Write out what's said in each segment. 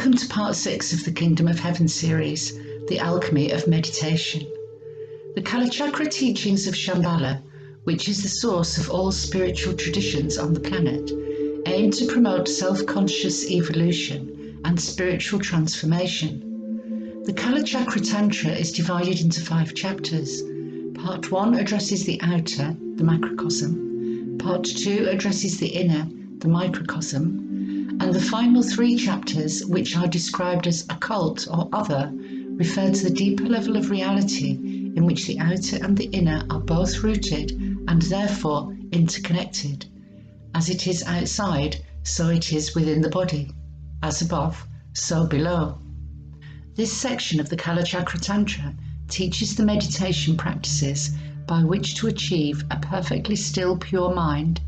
Welcome to part 6 of the Kingdom of Heaven series, The Alchemy of Meditation. The Kalachakra teachings of Shambhala, which is the source of all spiritual traditions on the planet, aim to promote self-conscious evolution and spiritual transformation. The Kalachakra Tantra is divided into 5 chapters. Part 1 addresses the outer, the macrocosm. Part 2 addresses the inner, the microcosm. And the final 3 chapters, which are described as occult or other, refer to the deeper level of reality in which the outer and the inner are both rooted and therefore interconnected. As it is outside, so it is within the body. As above, so below. This section of the Kalachakra Tantra teaches the meditation practices by which to achieve a perfectly still, pure mind,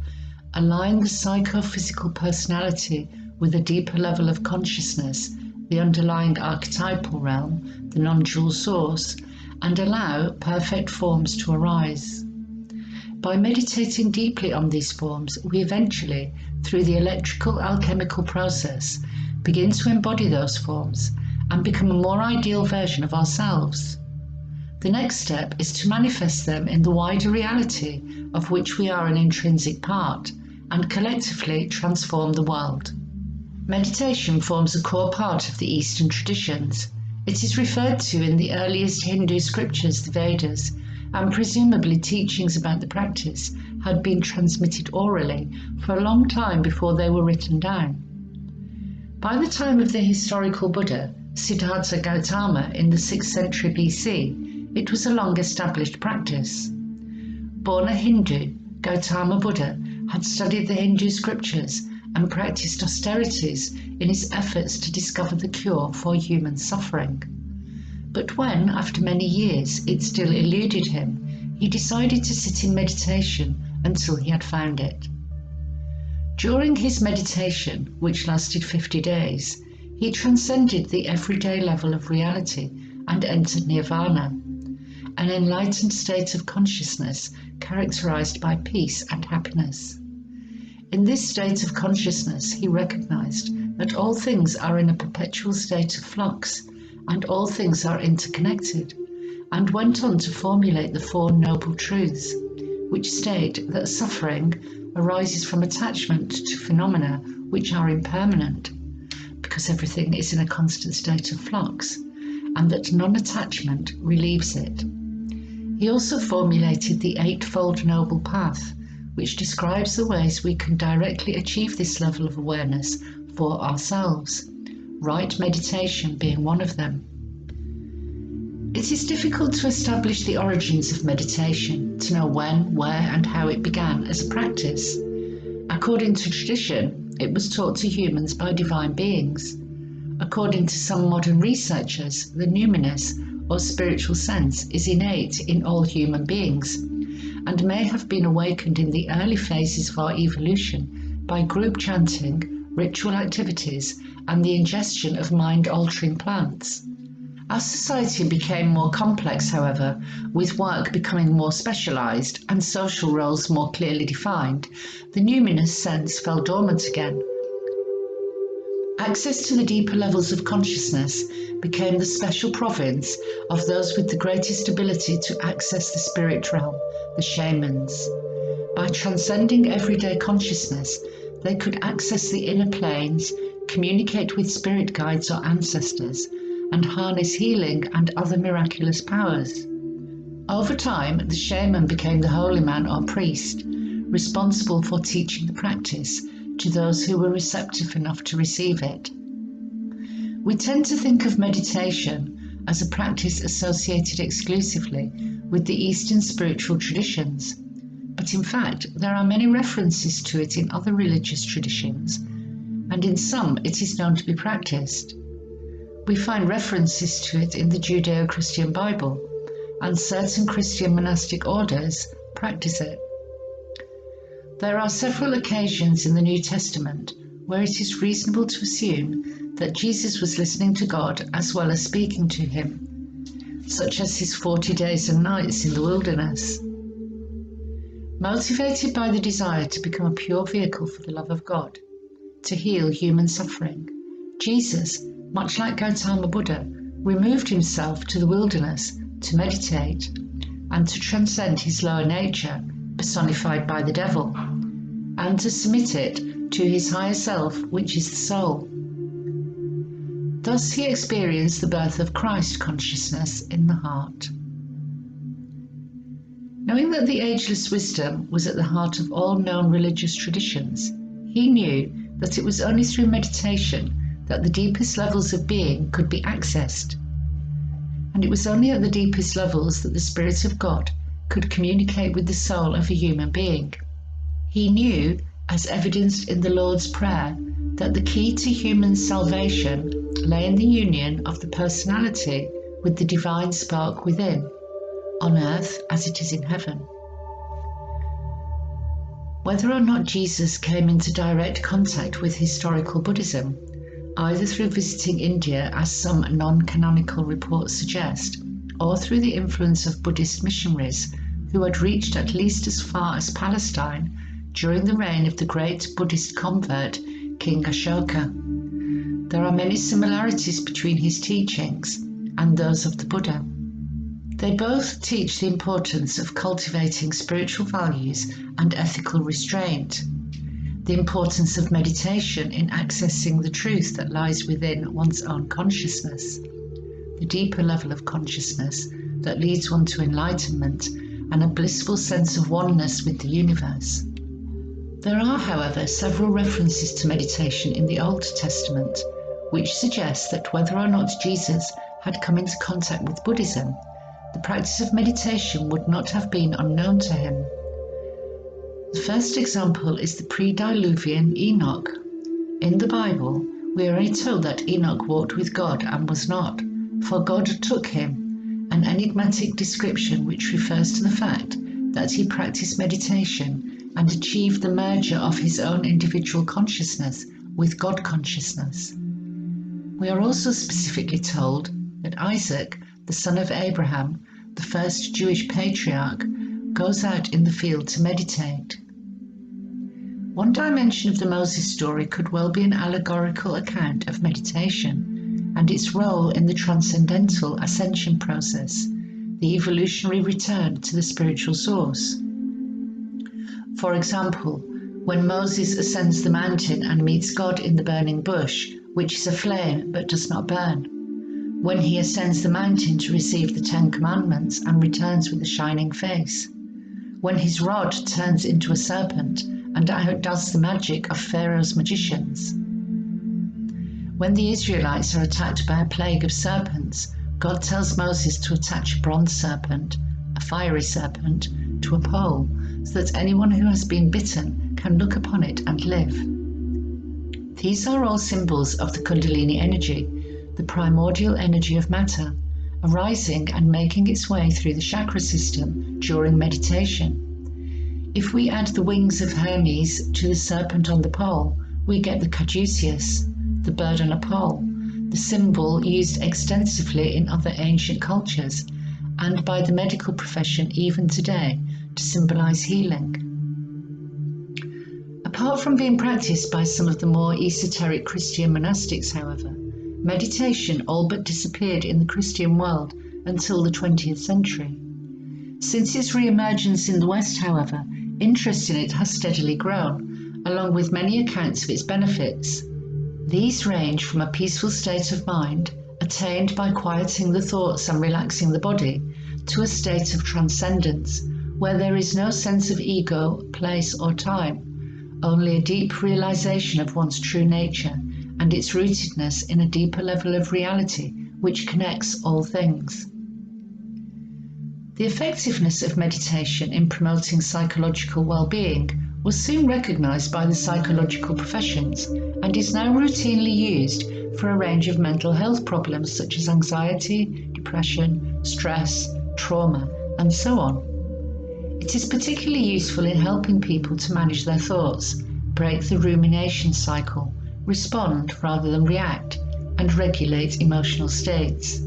align the psychophysical personality with a deeper level of consciousness, the underlying archetypal realm, the non-dual source, and allow perfect forms to arise. By meditating deeply on these forms, we eventually, through the electrical alchemical process, begin to embody those forms and become a more ideal version of ourselves. The next step is to manifest them in the wider reality of which we are an intrinsic part, and collectively transform the world. Meditation forms a core part of the Eastern traditions. It is referred to in the earliest Hindu scriptures, the Vedas, and presumably teachings about the practice had been transmitted orally for a long time before they were written down. By the time of the historical Buddha, Siddhartha Gautama, in the 6th century BC, it was a long-established practice. Born a Hindu, Gautama Buddha had studied the Hindu scriptures and practiced austerities in his efforts to discover the cure for human suffering. But when, after many years, it still eluded him, he decided to sit in meditation until he had found it. During his meditation, which lasted 50 days, he transcended the everyday level of reality and entered nirvana, an enlightened state of consciousness characterized by peace and happiness. In this state of consciousness, he recognized that all things are in a perpetual state of flux and all things are interconnected, and went on to formulate the 4 noble truths, which state that suffering arises from attachment to phenomena which are impermanent, because everything is in a constant state of flux, and that non-attachment relieves it. He also formulated the 8-fold noble path, which describes the ways we can directly achieve this level of awareness for ourselves, right meditation being one of them. It is difficult to establish the origins of meditation, to know when, where, and how it began as a practice. According to tradition, it was taught to humans by divine beings. According to some modern researchers, the numinous or spiritual sense is innate in all human beings, and may have been awakened in the early phases of our evolution by group chanting, ritual activities, and the ingestion of mind-altering plants. As society became more complex, however, with work becoming more specialized and social roles more clearly defined, the numinous sense fell dormant again. Access to the deeper levels of consciousness became the special province of those with the greatest ability to access the spirit realm, the shamans. By transcending everyday consciousness, they could access the inner planes, communicate with spirit guides or ancestors, and harness healing and other miraculous powers. Over time, the shaman became the holy man or priest, responsible for teaching the practice to those who were receptive enough to receive it. We tend to think of meditation as a practice associated exclusively with the Eastern spiritual traditions, but in fact there are many references to it in other religious traditions, and in some it is known to be practiced. We find references to it in the Judeo-Christian Bible, and certain Christian monastic orders practice it. There are several occasions in the New Testament where it is reasonable to assume that Jesus was listening to God as well as speaking to him, such as his 40 days and nights in the wilderness. Motivated by the desire to become a pure vehicle for the love of God, to heal human suffering, Jesus, much like Gautama Buddha, removed himself to the wilderness to meditate and to transcend his lower nature, personified by the devil, and to submit it to his higher self, which is the soul. Thus he experienced the birth of Christ consciousness in the heart. Knowing that the ageless wisdom was at the heart of all known religious traditions, he knew that it was only through meditation that the deepest levels of being could be accessed. And it was only at the deepest levels that the Spirit of God could communicate with the soul of a human being. He knew, as evidenced in the Lord's Prayer, that the key to human salvation lay in the union of the personality with the divine spark within, on earth as it is in heaven. Whether or not Jesus came into direct contact with historical Buddhism, either through visiting India, as some non-canonical reports suggest, or through the influence of Buddhist missionaries who had reached at least as far as Palestine during the reign of the great Buddhist convert King Ashoka, there are many similarities between his teachings and those of the Buddha. They both teach the importance of cultivating spiritual values and ethical restraint, the importance of meditation in accessing the truth that lies within one's own consciousness, the deeper level of consciousness that leads one to enlightenment and a blissful sense of oneness with the universe. There are, however, several references to meditation in the Old Testament, which suggest that whether or not Jesus had come into contact with Buddhism, the practice of meditation would not have been unknown to him. The first example is the pre-diluvian Enoch. In the Bible, we are only told that Enoch walked with God and was not, for God took him, an enigmatic description which refers to the fact that he practiced meditation and achieved the merger of his own individual consciousness with God consciousness. We are also specifically told that Isaac, the son of Abraham, the first Jewish patriarch, goes out in the field to meditate. One dimension of the Moses story could well be an allegorical account of meditation and its role in the transcendental ascension process, the evolutionary return to the spiritual source. For example, when Moses ascends the mountain and meets God in the burning bush, which is aflame but does not burn, when he ascends the mountain to receive the 10 Commandments and returns with a shining face, when his rod turns into a serpent and outdoes the magic of Pharaoh's magicians. When the Israelites are attacked by a plague of serpents, God tells Moses to attach a bronze serpent, a fiery serpent, to a pole, so that anyone who has been bitten can look upon it and live. These are all symbols of the Kundalini energy, the primordial energy of matter, arising and making its way through the chakra system during meditation. If we add the wings of Hermes to the serpent on the pole, we get the caduceus, the bird on a pole, the symbol used extensively in other ancient cultures and by the medical profession even today to symbolize healing. Apart from being practiced by some of the more esoteric Christian monastics, however, meditation all but disappeared in the Christian world until the 20th century. Since its re-emergence in the West, however, interest in it has steadily grown, along with many accounts of its benefits. These range from a peaceful state of mind, attained by quieting the thoughts and relaxing the body, to a state of transcendence, where there is no sense of ego, place or time, only a deep realization of one's true nature and its rootedness in a deeper level of reality which connects all things. The effectiveness of meditation in promoting psychological well-being was soon recognized by the psychological professions and is now routinely used for a range of mental health problems such as anxiety, depression, stress, trauma, and so on. It is particularly useful in helping people to manage their thoughts, break the rumination cycle, respond rather than react, and regulate emotional states.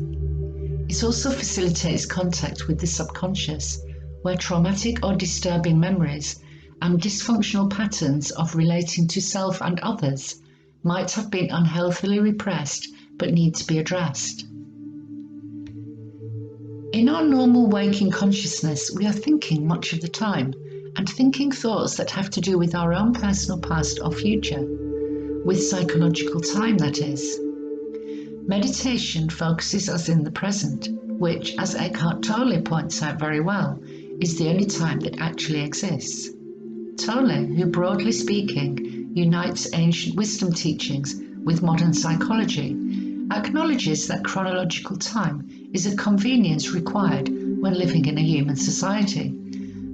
It also facilitates contact with the subconscious, where traumatic or disturbing memories and dysfunctional patterns of relating to self and others might have been unhealthily repressed but need to be addressed. In our normal waking consciousness, we are thinking much of the time, and thinking thoughts that have to do with our own personal past or future, with psychological time, that is. Meditation focuses us in the present, which, as Eckhart Tolle points out very well, is the only time that actually exists. Tolle, who broadly speaking unites ancient wisdom teachings with modern psychology, acknowledges that chronological time is a convenience required when living in a human society,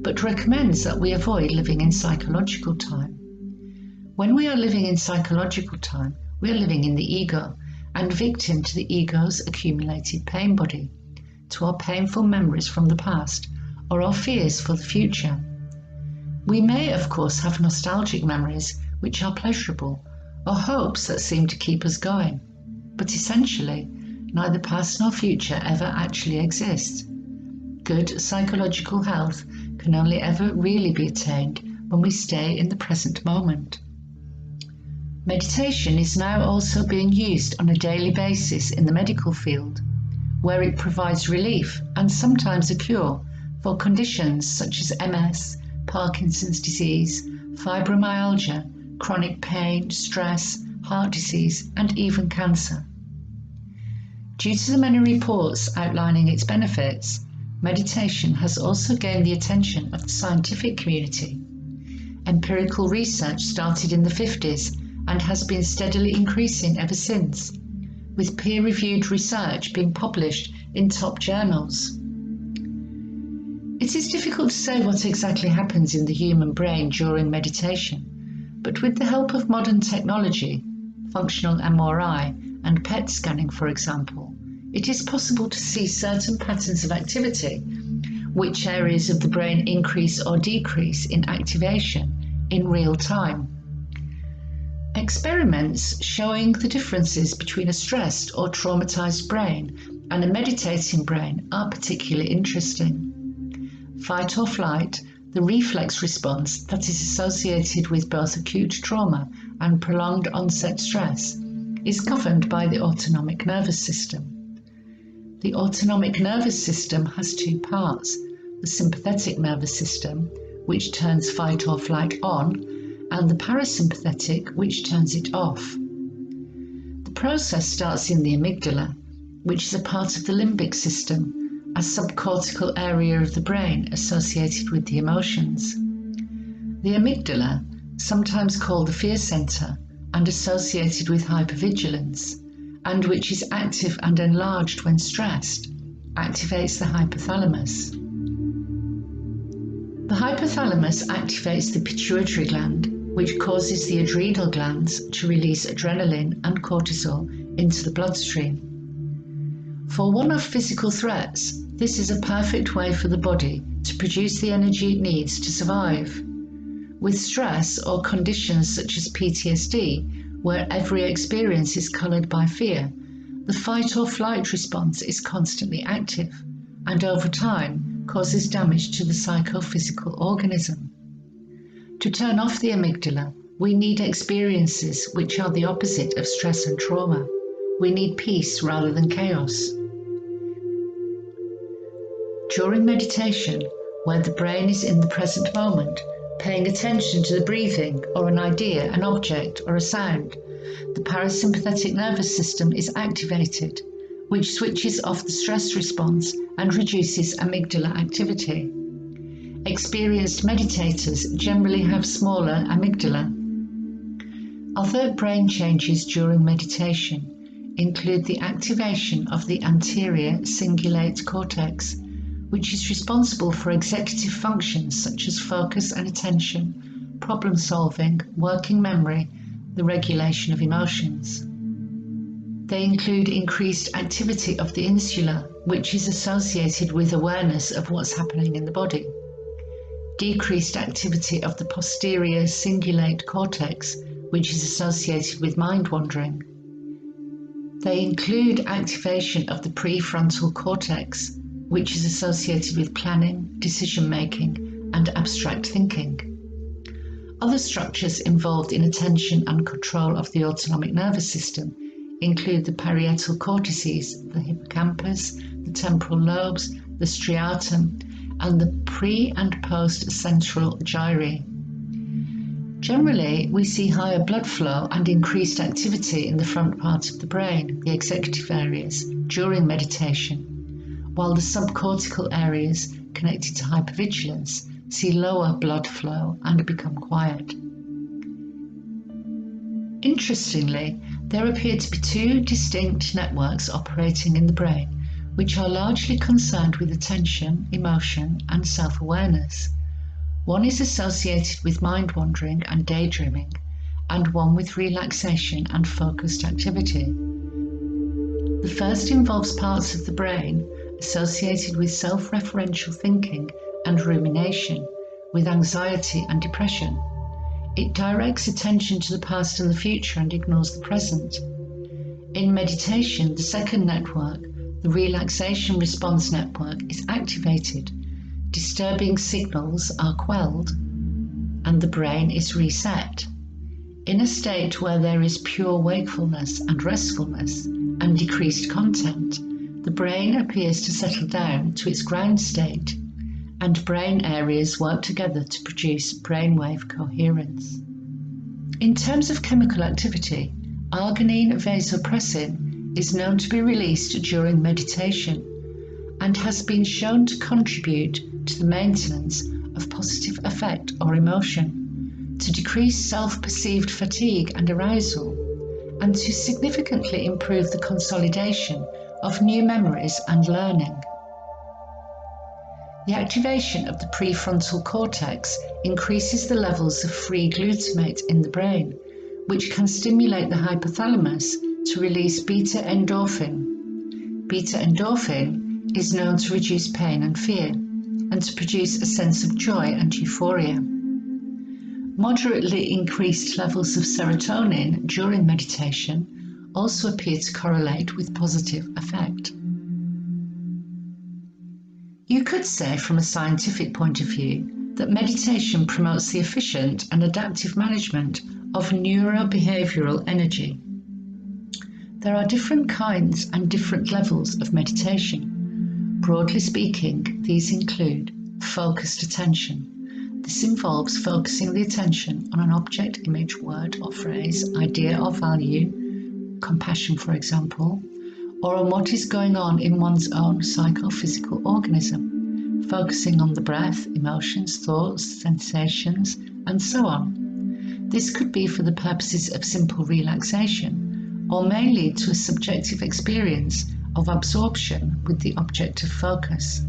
but recommends that we avoid living in psychological time. When we are living in psychological time, we are living in the ego and victim to the ego's accumulated pain body, to our painful memories from the past or our fears for the future. We may, of course, have nostalgic memories which are pleasurable, or hopes that seem to keep us going, but essentially, neither past nor future ever actually exist. Good psychological health can only ever really be attained when we stay in the present moment. Meditation is now also being used on a daily basis in the medical field, where it provides relief and sometimes a cure for conditions such as MS, Parkinson's disease, fibromyalgia, chronic pain, stress, heart disease, and even cancer. Due to the many reports outlining its benefits, meditation has also gained the attention of the scientific community. Empirical research started in the 50s and has been steadily increasing ever since, with peer-reviewed research being published in top journals. It is difficult to say what exactly happens in the human brain during meditation, but with the help of modern technology, functional MRI and PET scanning, for example, it is possible to see certain patterns of activity, which areas of the brain increase or decrease in activation in real time. Experiments showing the differences between a stressed or traumatized brain and a meditating brain are particularly interesting. Fight or flight, the reflex response that is associated with both acute trauma and prolonged onset stress, is governed by the autonomic nervous system. The autonomic nervous system has two parts: the sympathetic nervous system, which turns fight or flight on, and the parasympathetic, which turns it off. The process starts in the amygdala, which is a part of the limbic system, a subcortical area of the brain associated with the emotions. The amygdala, sometimes called the fear center and associated with hypervigilance, and which is active and enlarged when stressed, activates the hypothalamus. The hypothalamus activates the pituitary gland, which causes the adrenal glands to release adrenaline and cortisol into the bloodstream. For one-off physical threats, this is a perfect way for the body to produce the energy it needs to survive. With stress or conditions such as PTSD, where every experience is coloured by fear, the fight or flight response is constantly active and over time causes damage to the psychophysical organism. To turn off the amygdala, we need experiences which are the opposite of stress and trauma. We need peace rather than chaos. During meditation, where the brain is in the present moment, paying attention to the breathing or an idea, an object or a sound, the parasympathetic nervous system is activated, which switches off the stress response and reduces amygdala activity. Experienced meditators generally have smaller amygdala. Other brain changes during meditation include the activation of the anterior cingulate cortex, which is responsible for executive functions such as focus and attention, problem solving, working memory, the regulation of emotions. They include increased activity of the insula, which is associated with awareness of what's happening in the body. Decreased activity of the posterior cingulate cortex, which is associated with mind wandering. They include activation of the prefrontal cortex, which is associated with planning, decision-making, and abstract thinking. Other structures involved in attention and control of the autonomic nervous system include the parietal cortices, the hippocampus, the temporal lobes, the striatum, and the pre- and post-central gyri. Generally, we see higher blood flow and increased activity in the front part of the brain, the executive areas, during meditation, while the subcortical areas connected to hypervigilance see lower blood flow and become quiet. Interestingly, there appear to be two distinct networks operating in the brain, which are largely concerned with attention, emotion, and self-awareness. One is associated with mind-wandering and daydreaming, and one with relaxation and focused activity. The first involves parts of the brain associated with self-referential thinking and rumination, with anxiety and depression. It directs attention to the past and the future and ignores the present. In meditation, the second network, the relaxation response network, is activated. Disturbing signals are quelled, and the brain is reset. In a state where there is pure wakefulness and restfulness and decreased content, the brain appears to settle down to its ground state, and brain areas work together to produce brainwave coherence. In terms of chemical activity, arginine vasopressin is known to be released during meditation and has been shown to contribute to the maintenance of positive affect or emotion, to decrease self-perceived fatigue and arousal, and to significantly improve the consolidation of new memories and learning. The activation of the prefrontal cortex increases the levels of free glutamate in the brain, which can stimulate the hypothalamus to release beta-endorphin. Beta-endorphin is known to reduce pain and fear, and to produce a sense of joy and euphoria. Moderately increased levels of serotonin during meditation also appear to correlate with positive affect. You could say from a scientific point of view that meditation promotes the efficient and adaptive management of neurobehavioral energy. There are different kinds and different levels of meditation. Broadly speaking, these include focused attention. This involves focusing the attention on an object, image, word or phrase, idea or value, compassion for example, or on what is going on in one's own psychophysical organism, focusing on the breath, emotions, thoughts, sensations, and so on. This could be for the purposes of simple relaxation, or may lead to a subjective experience of absorption with the object of focus.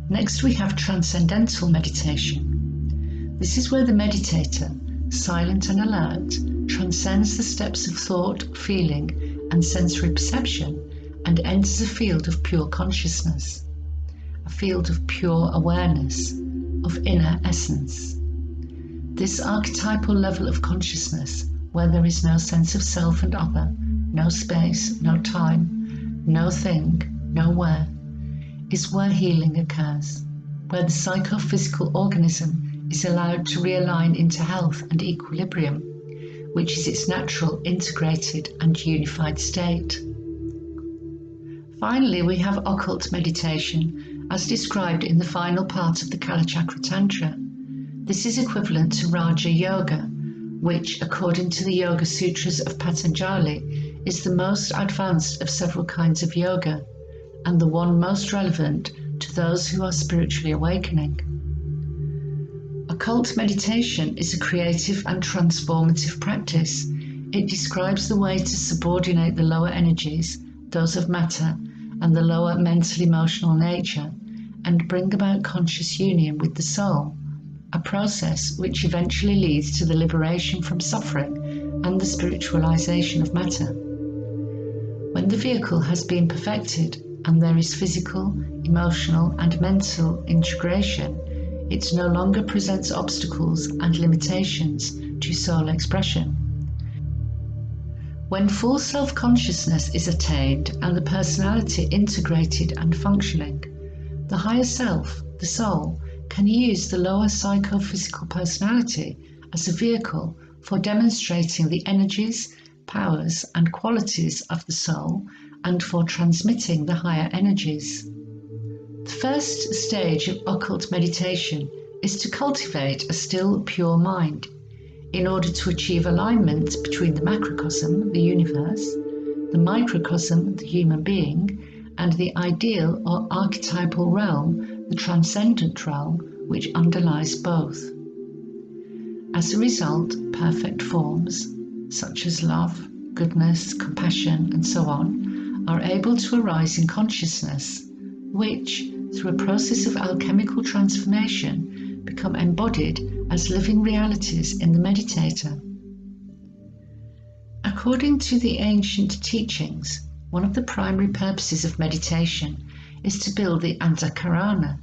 Next, we have transcendental meditation. This is where the meditator, silent and alert, transcends the steps of thought, feeling, and sensory perception and enters a field of pure consciousness, a field of pure awareness, of inner essence. This archetypal level of consciousness, where there is no sense of self and other, no space, no time, no thing, no where, is where healing occurs, where the psychophysical organism is allowed to realign into health and equilibrium, which is its natural, integrated and unified state. Finally, we have occult meditation, as described in the final part of the Kalachakra Tantra. This is equivalent to Raja Yoga, which, according to the Yoga Sutras of Patanjali, is the most advanced of several kinds of yoga, and the one most relevant to those who are spiritually awakening. Occult meditation is a creative and transformative practice. It describes the way to subordinate the lower energies, those of matter, and the lower mental emotional nature, and bring about conscious union with the soul, a process which eventually leads to the liberation from suffering and the spiritualization of matter. When the vehicle has been perfected and there is physical, emotional, and mental integration, it no longer presents obstacles and limitations to soul expression. When full self-consciousness is attained and the personality integrated and functioning, the higher self, the soul, can use the lower psychophysical personality as a vehicle for demonstrating the energies, powers and qualities of the soul and for transmitting the higher energies. The first stage of occult meditation is to cultivate a still, pure mind in order to achieve alignment between the macrocosm, the universe, the microcosm, the human being, and the ideal or archetypal realm, the transcendent realm, which underlies both. As a result, perfect forms, such as love, goodness, compassion, and so on, are able to arise in consciousness, which, through a process of alchemical transformation, become embodied as living realities in the meditator. According to the ancient teachings, one of the primary purposes of meditation is to build the Antakarana,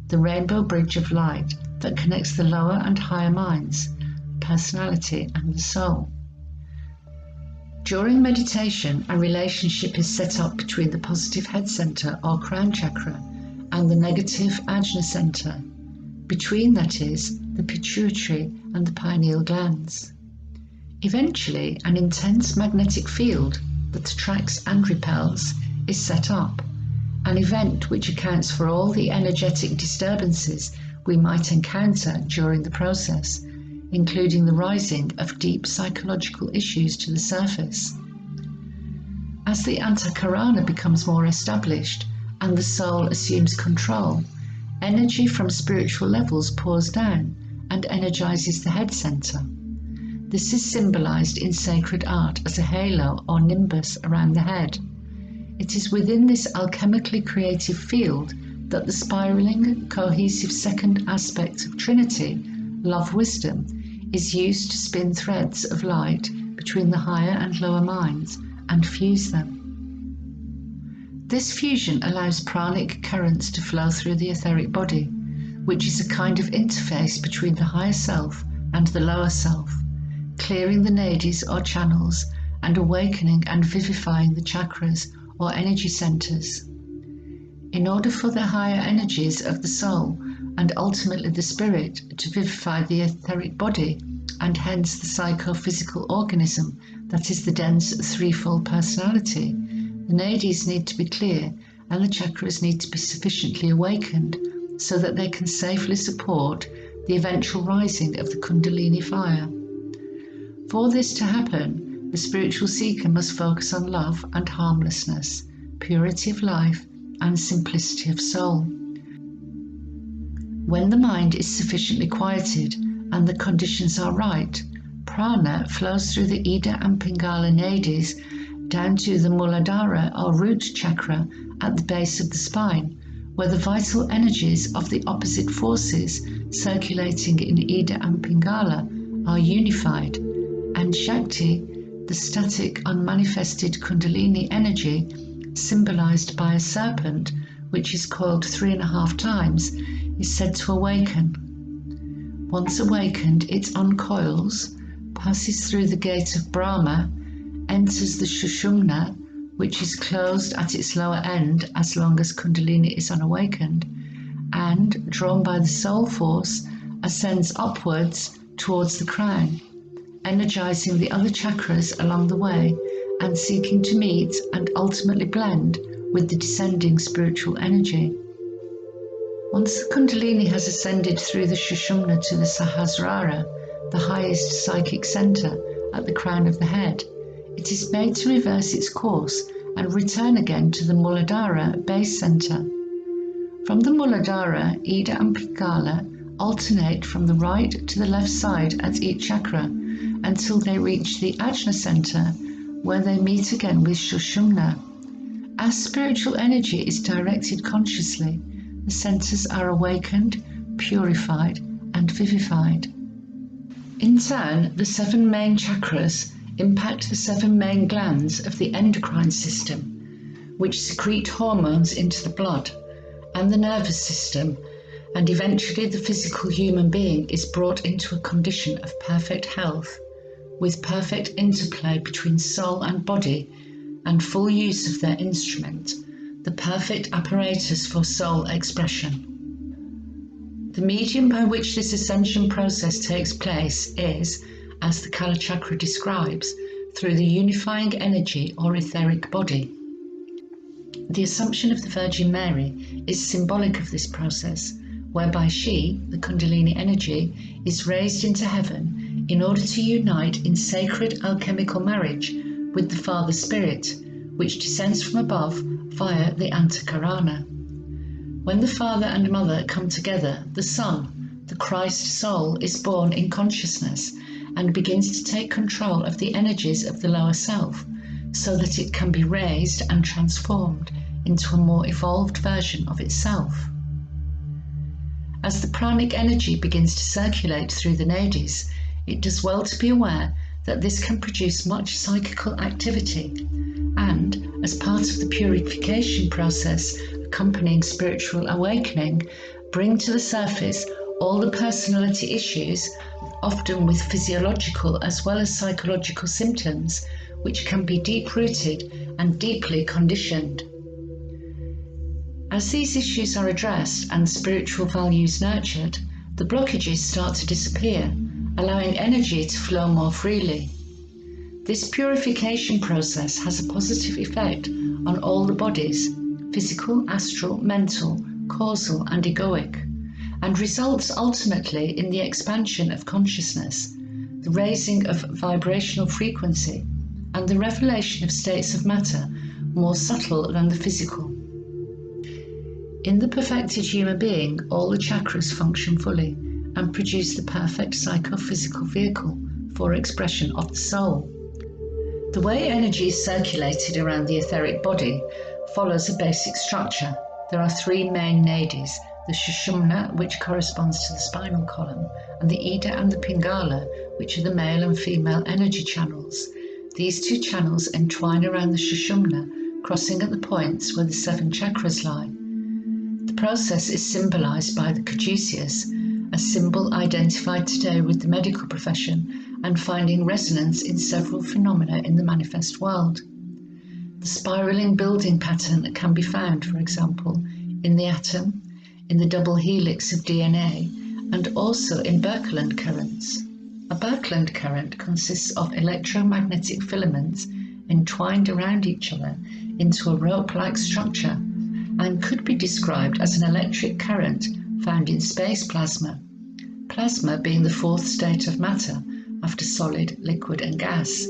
the rainbow bridge of light that connects the lower and higher minds, personality, and the soul. During meditation, a relationship is set up between the positive head center or crown chakra and the negative ajna center, between, that is, the pituitary and the pineal glands. Eventually, an intense magnetic field that attracts and repels is set up, an event which accounts for all the energetic disturbances we might encounter during the process, including the rising of deep psychological issues to the surface. As the Antakarana becomes more established and the soul assumes control, energy from spiritual levels pours down and energizes the head center. This is symbolized in sacred art as a halo or nimbus around the head. It is within this alchemically creative field that the spiraling, cohesive second aspect of Trinity, love-wisdom, is used to spin threads of light between the higher and lower minds and fuse them. This fusion allows pranic currents to flow through the etheric body, which is a kind of interface between the higher self and the lower self, clearing the nadis or channels and awakening and vivifying the chakras or energy centers. In order for the higher energies of the soul and ultimately the spirit to vivify the etheric body and hence the psychophysical organism that is the dense threefold personality, the nadis need to be clear and the chakras need to be sufficiently awakened so that they can safely support the eventual rising of the Kundalini fire. For this to happen, the spiritual seeker must focus on love and harmlessness, purity of life, and simplicity of soul. When the mind is sufficiently quieted and the conditions are right, prana flows through the Ida and Pingala nadis down to the Muladhara or root chakra at the base of the spine, where the vital energies of the opposite forces circulating in Ida and Pingala are unified, and Shakti, the static unmanifested Kundalini energy, symbolized by a serpent, which is coiled 3.5 times, is said to awaken. Once awakened, it uncoils, passes through the gate of Brahma, enters the Sushumna, which is closed at its lower end as long as Kundalini is unawakened, and, drawn by the soul force, ascends upwards towards the crown, energizing the other chakras along the way and seeking to meet and ultimately blend with the descending spiritual energy. Once the Kundalini has ascended through the Sushumna to the Sahasrara, the highest psychic center at the crown of the head, it is made to reverse its course and return again to the Muladhara base center. From the Muladhara, Ida and Pingala alternate from the right to the left side at each chakra until they reach the Ajna center, where they meet again with Sushumna. As spiritual energy is directed consciously, the centers are awakened, purified, and vivified. In turn, the 7 main chakras impact the 7 main glands of the endocrine system, which secrete hormones into the blood, and the nervous system, and eventually the physical human being is brought into a condition of perfect health, with perfect interplay between soul and body, and full use of their instrument, the perfect apparatus for soul expression. The medium by which this ascension process takes place is, as the Kala Chakra describes, through the unifying energy or etheric body. The Assumption of the Virgin Mary is symbolic of this process, whereby she, the Kundalini energy, is raised into heaven in order to unite in sacred alchemical marriage with the Father Spirit, which descends from above via the Antakarana. When the Father and Mother come together, the Son, the Christ soul, is born in consciousness and begins to take control of the energies of the lower self, so that it can be raised and transformed into a more evolved version of itself. As the pranic energy begins to circulate through the nadis, it does well to be aware that this can produce much psychical activity and, as part of the purification process accompanying spiritual awakening, bring to the surface all the personality issues, often with physiological as well as psychological symptoms, which can be deep-rooted and deeply conditioned. As these issues are addressed and spiritual values nurtured, the blockages start to disappear, allowing energy to flow more freely. This purification process has a positive effect on all the bodies, physical, astral, mental, causal and egoic, and results ultimately in the expansion of consciousness, the raising of vibrational frequency, and the revelation of states of matter more subtle than the physical. In the perfected human being, all the chakras function fully and produce the perfect psychophysical vehicle for expression of the soul. The way energy is circulated around the etheric body follows a basic structure. There are three main nadis, the Sushumna, which corresponds to the spinal column, and the Ida and the Pingala, which are the male and female energy channels. These two channels entwine around the Sushumna, crossing at the points where the 7 chakras lie. The process is symbolized by the caduceus, a symbol identified today with the medical profession and finding resonance in several phenomena in the manifest world. The spiraling building pattern can be found, for example, in the atom, in the double helix of DNA, and also in Birkeland currents. A Birkeland current consists of electromagnetic filaments entwined around each other into a rope-like structure and could be described as an electric current found in space plasma, plasma being the fourth state of matter after solid, liquid and gas,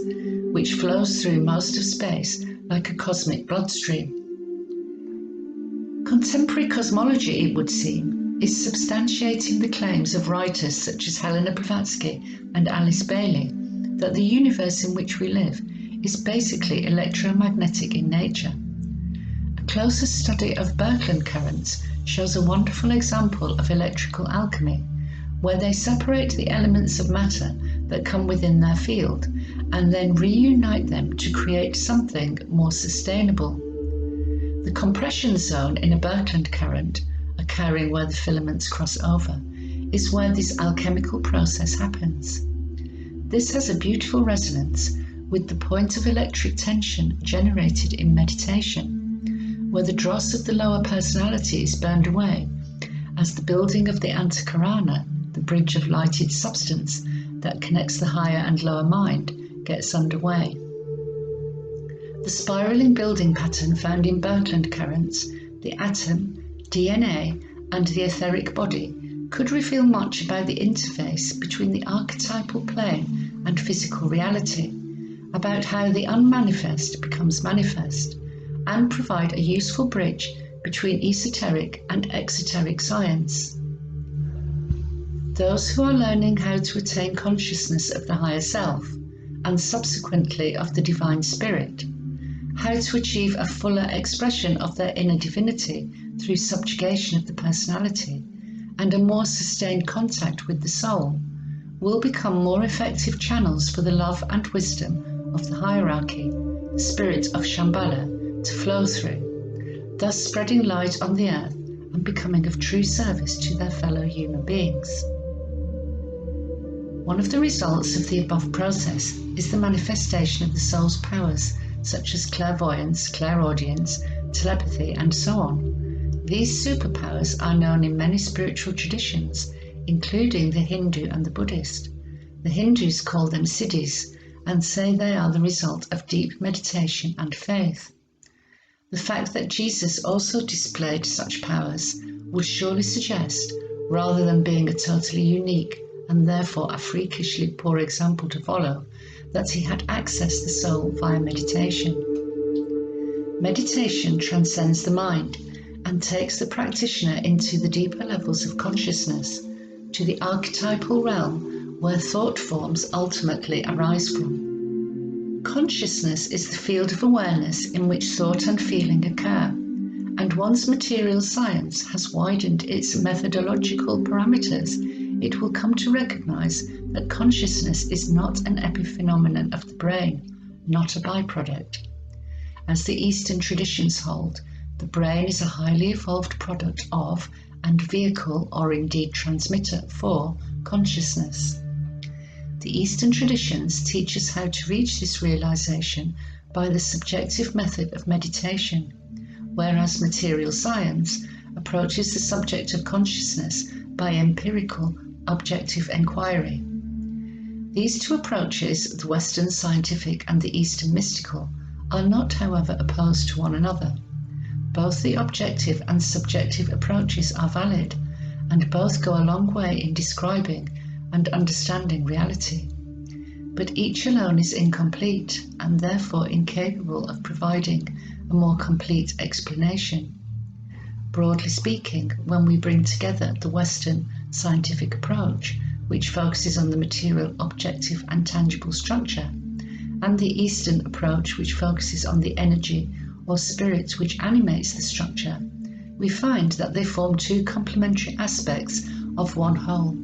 which flows through most of space like a cosmic bloodstream. Contemporary cosmology, it would seem, is substantiating the claims of writers such as Helena Blavatsky and Alice Bailey that the universe in which we live is basically electromagnetic in nature. A closer study of Birkeland currents shows a wonderful example of electrical alchemy, where they separate the elements of matter that come within their field and then reunite them to create something more sustainable. The compression zone in a Birkeland current, occurring where the filaments cross over, is where this alchemical process happens. This has a beautiful resonance with the point of electric tension generated in meditation, where the dross of the lower personality is burned away as the building of the Antakarana, the bridge of lighted substance that connects the higher and lower mind, gets underway. The spiraling building pattern found in Birkeland currents, the atom, DNA, and the etheric body could reveal much about the interface between the archetypal plane and physical reality, about how the unmanifest becomes manifest, and provide a useful bridge between esoteric and exoteric science. Those who are learning how to attain consciousness of the higher self, and subsequently of the divine spirit, how to achieve a fuller expression of their inner divinity through subjugation of the personality, and a more sustained contact with the soul, will become more effective channels for the love and wisdom of the hierarchy, the spirit of Shambhala, to flow through, thus spreading light on the earth and becoming of true service to their fellow human beings. One of the results of the above process is the manifestation of the soul's powers, such as clairvoyance, clairaudience, telepathy, and so on. These superpowers are known in many spiritual traditions, including the Hindu and the Buddhist. The Hindus call them siddhis, and say they are the result of deep meditation and faith. The fact that Jesus also displayed such powers would surely suggest, rather than being a totally unique and therefore a freakishly poor example to follow, that he had accessed the soul via meditation. Meditation transcends the mind and takes the practitioner into the deeper levels of consciousness, to the archetypal realm where thought forms ultimately arise from. Consciousness is the field of awareness in which thought and feeling occur, and once material science has widened its methodological parameters, it will come to recognize that consciousness is not an epiphenomenon of the brain, not a byproduct. As the Eastern traditions hold, the brain is a highly evolved product of and vehicle, or indeed transmitter for, consciousness. The Eastern traditions teach us how to reach this realization by the subjective method of meditation, whereas material science approaches the subject of consciousness by empirical, objective inquiry. These two approaches, the Western scientific and the Eastern mystical, are not, however, opposed to one another. Both the objective and subjective approaches are valid, and both go a long way in describing and understanding reality. But each alone is incomplete and therefore incapable of providing a more complete explanation. Broadly speaking, when we bring together the Western scientific approach, which focuses on the material, objective and tangible structure, and the Eastern approach, which focuses on the energy or spirit which animates the structure, we find that they form two complementary aspects of one whole.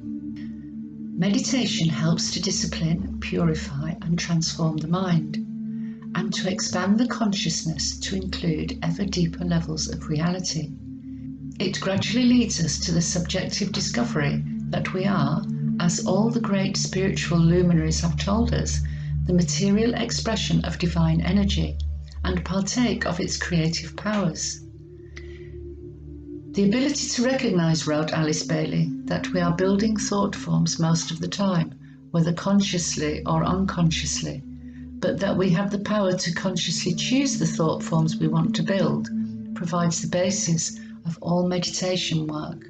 Meditation helps to discipline, purify, and transform the mind, and to expand the consciousness to include ever deeper levels of reality. It gradually leads us to the subjective discovery that we are, as all the great spiritual luminaries have told us, the material expression of divine energy and partake of its creative powers. The ability to recognize, wrote Alice Bailey, that we are building thought forms most of the time, whether consciously or unconsciously, but that we have the power to consciously choose the thought forms we want to build, provides the basis of all meditation work.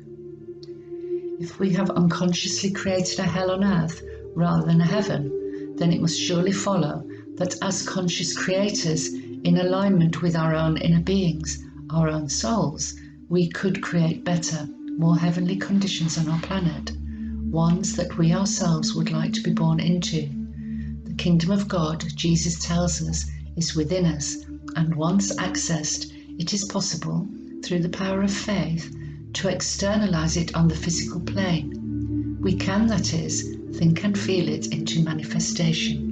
If we have unconsciously created a hell on earth rather than a heaven, then it must surely follow that as conscious creators, in alignment with our own inner beings, our own souls, we could create better, more heavenly conditions on our planet, ones that we ourselves would like to be born into. The kingdom of God, Jesus tells us, is within us, and once accessed, it is possible, through the power of faith, to externalize it on the physical plane. We can, that is, think and feel it into manifestation.